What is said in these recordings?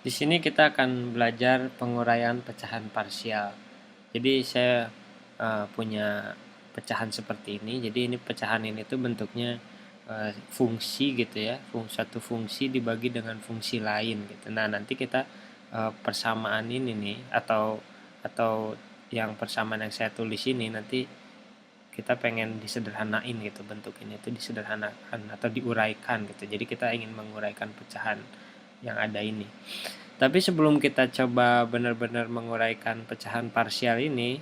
Di sini kita akan belajar penguraian pecahan parsial. Jadi saya punya pecahan seperti ini. Jadi ini pecahan ini tuh bentuknya fungsi gitu ya. Satu fungsi dibagi dengan fungsi lain gitu. Nah, nanti kita persamaan ini nih atau yang persamaan yang saya tulis ini nanti kita pengen disederhanain gitu, bentuk ini tuh disederhanakan atau diuraikan gitu. Jadi kita ingin menguraikan pecahan yang ada ini. Tapi sebelum kita coba benar-benar menguraikan pecahan parsial ini,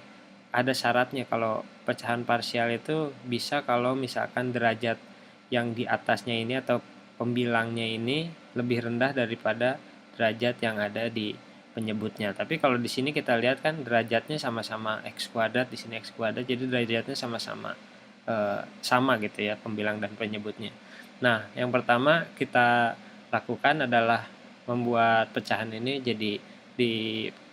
ada syaratnya. Kalau pecahan parsial itu bisa kalau misalkan derajat yang di atasnya ini atau pembilangnya ini lebih rendah daripada derajat yang ada di penyebutnya. Tapi kalau di sini kita lihat kan derajatnya sama-sama x kuadrat, di sini x kuadrat, jadi derajatnya sama-sama sama gitu ya pembilang dan penyebutnya. Nah, yang pertama kita lakukan adalah membuat pecahan ini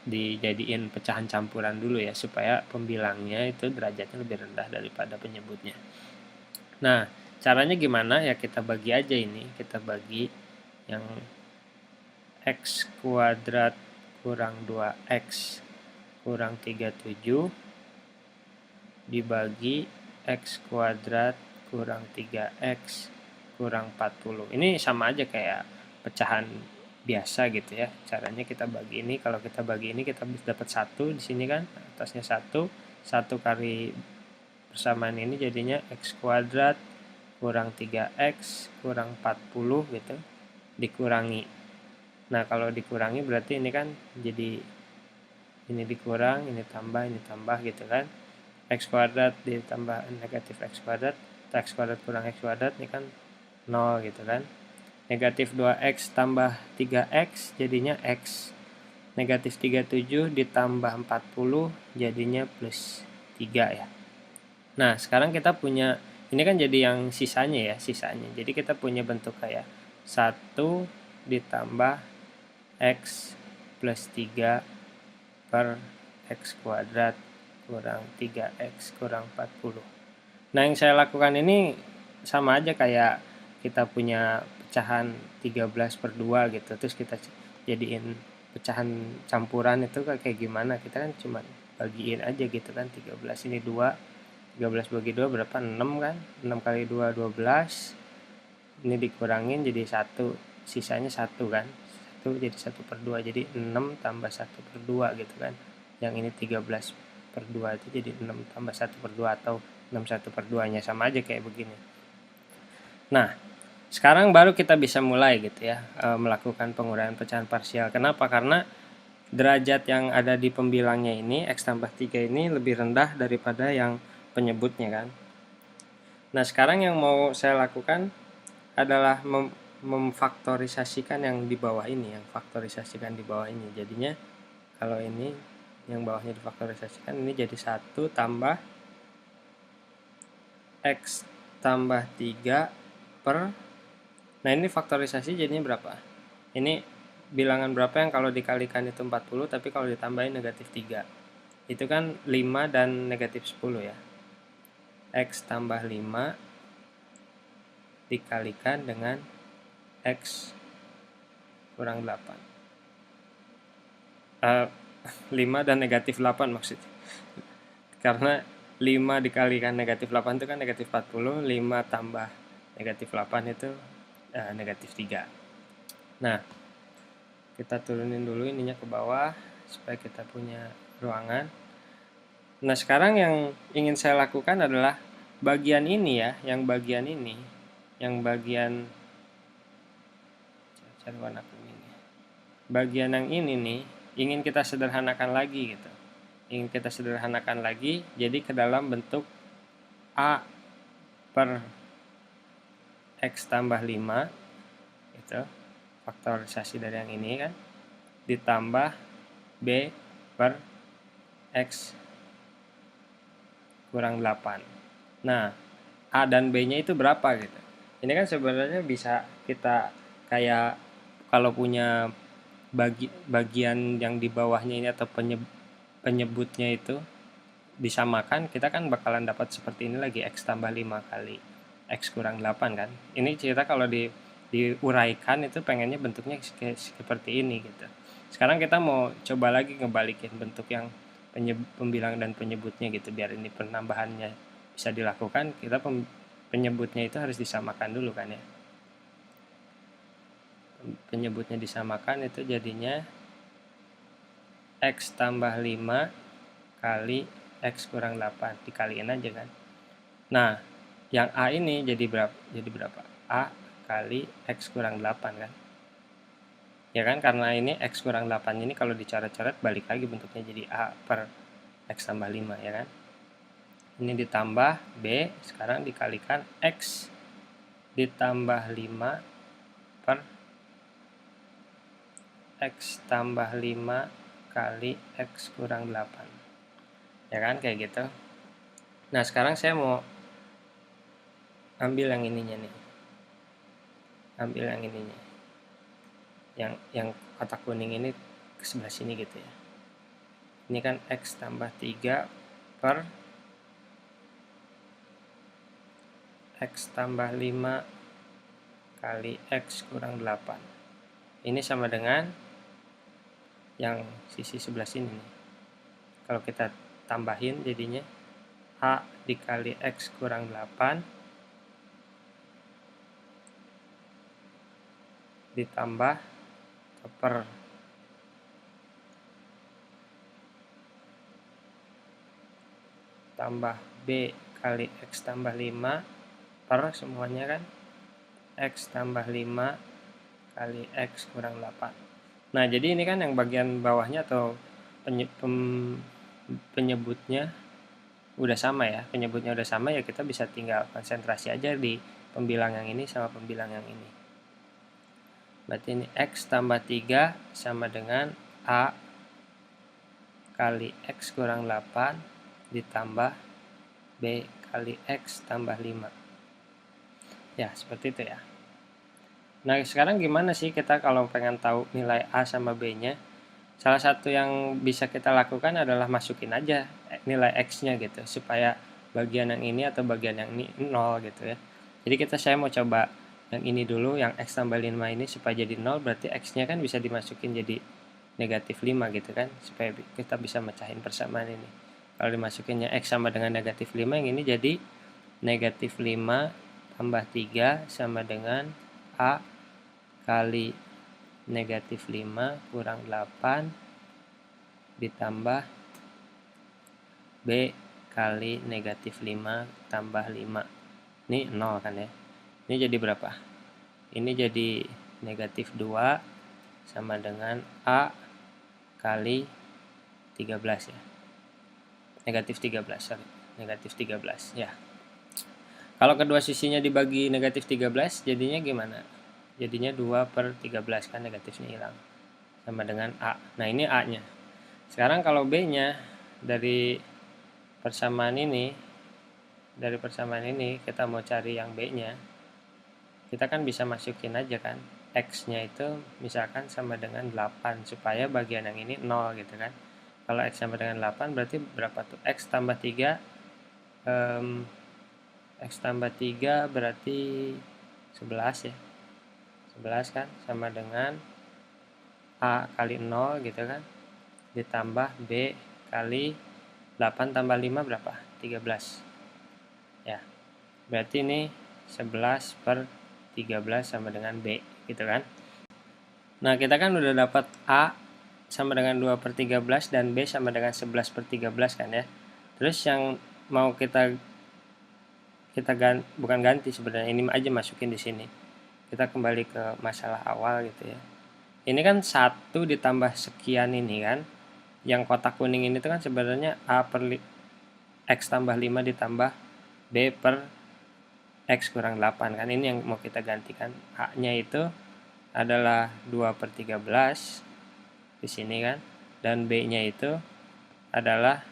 dijadiin pecahan campuran dulu ya, supaya pembilangnya itu derajatnya lebih rendah daripada penyebutnya. Nah, caranya gimana ya, kita bagi aja ini, kita bagi yang x kuadrat kurang 2x kurang 37 dibagi x kuadrat kurang 3x kurang 40. Ini sama aja kayak pecahan biasa gitu ya. Caranya kita bagi ini, kalau kita bagi ini kita bisa dapat 1 di sini kan, atasnya 1 kali persamaan ini jadinya x kuadrat kurang 3x kurang 40 gitu dikurangi. Nah, kalau dikurangi berarti ini kan jadi ini dikurang, ini tambah gitu kan. X kuadrat ditambah negatif x kuadrat kurang x kuadrat ini kan 0 gitu kan. Negatif 2x tambah 3x jadinya x. Negatif 37 ditambah 40 jadinya plus 3 ya. Nah, sekarang kita punya, ini kan jadi yang sisanya ya, sisanya. Jadi kita punya bentuk kayak 1 ditambah x plus 3 per x kuadrat kurang 3x kurang 40. Nah, yang saya lakukan ini sama aja kayak kita punya pecahan 13/2 gitu, terus kita jadiin pecahan campuran itu kayak gimana, kita kan cuma bagiin aja gitu kan. 13 ini 2, 13 bagi 2 berapa? 6 kan, 6 kali 2 12, ini dikurangin jadi 1, sisanya 1 kan, 1 jadi 1/2, jadi 6 tambah 1/2 gitu kan. Yang ini 13/2 itu jadi 6 tambah 1/2 atau 6 1/2 nya, sama aja kayak begini. Nah, sekarang baru kita bisa mulai gitu ya, melakukan penguraian pecahan parsial. Kenapa? Karena derajat yang ada di pembilangnya ini x tambah 3 ini lebih rendah daripada yang penyebutnya kan. Nah, sekarang yang mau saya lakukan adalah memfaktorisasikan yang di bawah ini, Jadinya kalau ini yang bawahnya difaktorisasikan, ini jadi 1 tambah x tambah 3 per, nah ini faktorisasi jadinya berapa? Ini bilangan berapa yang kalau dikalikan itu 40, tapi kalau ditambahin negatif 3. Itu kan 5 dan negatif 10 ya. X tambah 5 dikalikan dengan x kurang 8. 5 dan negatif 8 maksudnya. Karena 5 dikalikan negatif 8 itu kan negatif 40, 5 tambah negatif 8 itu negatif 3. Nah, kita turunin dulu ininya ke bawah supaya kita punya ruangan. Nah, sekarang yang ingin saya lakukan adalah bagian ini ya, yang bagian cari warna kuning. Bagian yang ini nih ingin kita sederhanakan lagi gitu. Jadi ke dalam bentuk A per x tambah 5 gitu, faktorisasi dari yang ini kan, ditambah B per x kurang 8. Nah, A dan B-nya itu berapa gitu. Ini kan sebenarnya bisa kita kayak kalau punya bagian yang di bawahnya ini atau penyebutnya itu disamakan, kita kan bakalan dapat seperti ini lagi, x tambah 5 kali x kurang 8 kan. Ini cerita kalau diuraikan itu pengennya bentuknya seperti ini gitu. Sekarang kita mau coba lagi ngebalikin bentuk yang pembilang dan penyebutnya gitu, biar ini penambahannya bisa dilakukan. Kita penyebutnya itu harus disamakan dulu kan ya. Penyebutnya disamakan itu jadinya X tambah 5 kali X kurang 8, dikaliin aja kan. Nah yang A ini jadi berapa? A kali X kurang 8 kan ya kan, karena ini X kurang 8 ini kalau dicoret-coret balik lagi bentuknya jadi A per X tambah 5 ya kan. Ini ditambah B, sekarang dikalikan X ditambah 5 per X tambah 5 kali X kurang 8 ya kan, kayak gitu. Nah sekarang saya mau ambil yang ininya nih, ambil yang ininya, yang kotak kuning ini ke sebelah sini gitu ya. Ini kan X tambah 3 per X tambah 5 kali X kurang 8. Ini sama dengan yang sisi sebelah sini nih. Kalau kita tambahin jadinya A dikali X kurang 8 ditambah per tambah B kali X tambah 5 per semuanya kan X tambah 5 kali X kurang 8. Nah jadi ini kan yang bagian bawahnya atau penyebutnya udah sama ya, penyebutnya udah sama ya, kita bisa tinggal konsentrasi aja di pembilang yang ini sama pembilang yang ini. Berarti ini X tambah 3 sama dengan A kali X kurang 8 ditambah B kali X tambah 5 ya, seperti itu ya. Nah sekarang gimana sih kita kalau pengen tahu nilai A sama B nya? Salah satu yang bisa kita lakukan adalah masukin aja nilai X nya gitu, supaya bagian yang ini atau bagian yang ini 0 gitu ya. Jadi saya mau coba yang ini dulu, yang X tambah 5 ini supaya jadi 0, berarti X nya kan bisa dimasukin jadi negatif 5 gitu kan, supaya kita bisa mecahin persamaan ini. Kalau dimasukinnya X sama dengan negatif 5, yang ini jadi negatif 5 tambah 3 sama dengan A kali negatif 5 kurang 8 ditambah B kali negatif 5 tambah 5. Ini 0 kan ya. Ini jadi berapa? Ini jadi negatif 2 sama dengan A kali 13 ya. Negatif 13, sorry. Negatif 13 ya. Kalau kedua sisinya dibagi negatif 13 jadinya gimana? Jadinya 2 per 13 kan, negatifnya hilang. Sama dengan A. Nah ini A nya. Sekarang kalau B nya dari persamaan ini, kita mau cari yang B nya, kita kan bisa masukin aja kan X nya itu misalkan sama dengan 8 supaya bagian yang ini 0 gitu kan. Kalau X sama dengan 8 berarti berapa tuh? X tambah 3 X tambah 3 berarti 11 ya, 11 kan, sama dengan A kali 0 gitu kan, ditambah B kali 8 tambah 5 berapa? 13 ya, berarti ini 11 per 13 sama dengan B gitu kan. Nah kita kan udah dapat A sama dengan 2 per 13 dan B sama dengan 11 per 13 kan ya. Terus yang mau kita bukan ganti sebenarnya, ini aja masukin di sini. Kita kembali ke masalah awal gitu ya. Ini kan 1 ditambah sekian ini kan. Yang kotak kuning ini tuh kan sebenarnya A per X tambah 5 ditambah B per X kurang 8 kan. Ini yang mau kita gantikan. A nya itu adalah 2 per 13 di sini kan. Dan B nya itu adalah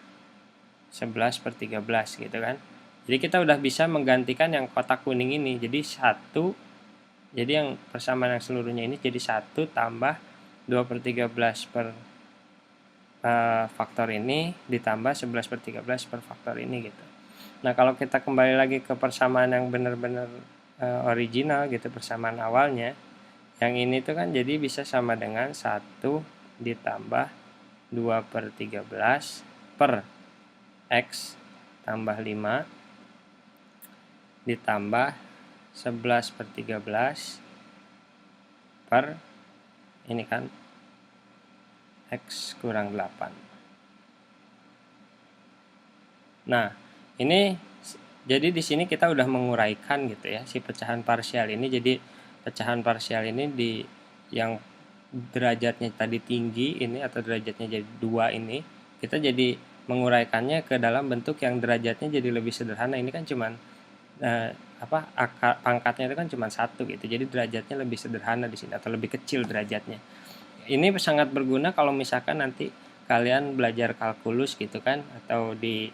11 per 13 gitu kan. Jadi kita udah bisa menggantikan yang kotak kuning ini. Jadi 1, jadi yang persamaan yang seluruhnya ini jadi 1 tambah 2 per 13 per faktor ini ditambah 11 per 13 per faktor ini gitu. Nah kalau kita kembali lagi ke persamaan yang benar-benar original gitu, persamaan awalnya. Yang ini tuh kan jadi bisa sama dengan 1 ditambah 2/13 per X tambah 5 ditambah 11/13 per ini kan X kurang 8. Nah, ini jadi di sini kita udah menguraikan gitu ya si pecahan parsial ini. Jadi pecahan parsial ini di yang derajatnya tadi tinggi ini atau derajatnya jadi 2 ini, kita jadi menguraikannya ke dalam bentuk yang derajatnya jadi lebih sederhana. Ini kan cuman pangkatnya itu kan cuma 1 gitu. Jadi derajatnya lebih sederhana di sini atau lebih kecil derajatnya. Ini sangat berguna kalau misalkan nanti kalian belajar kalkulus gitu kan, atau di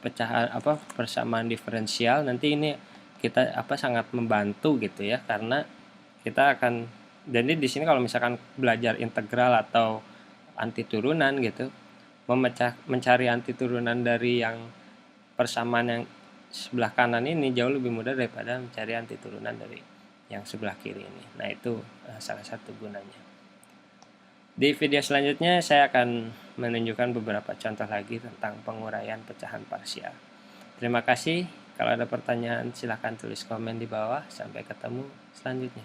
pecahan persamaan diferensial, nanti ini kita sangat membantu gitu ya, karena kita akan, jadi di sini kalau misalkan belajar integral atau anti turunan gitu, mencari anti turunan dari yang persamaan yang sebelah kanan ini jauh lebih mudah daripada mencari anti turunan dari yang sebelah kiri ini. Nah, itu salah satu gunanya. Di video selanjutnya saya akan menunjukkan beberapa contoh lagi tentang penguraian pecahan parsial. Terima kasih. Kalau ada pertanyaan silahkan tulis komen di bawah. Sampai ketemu selanjutnya.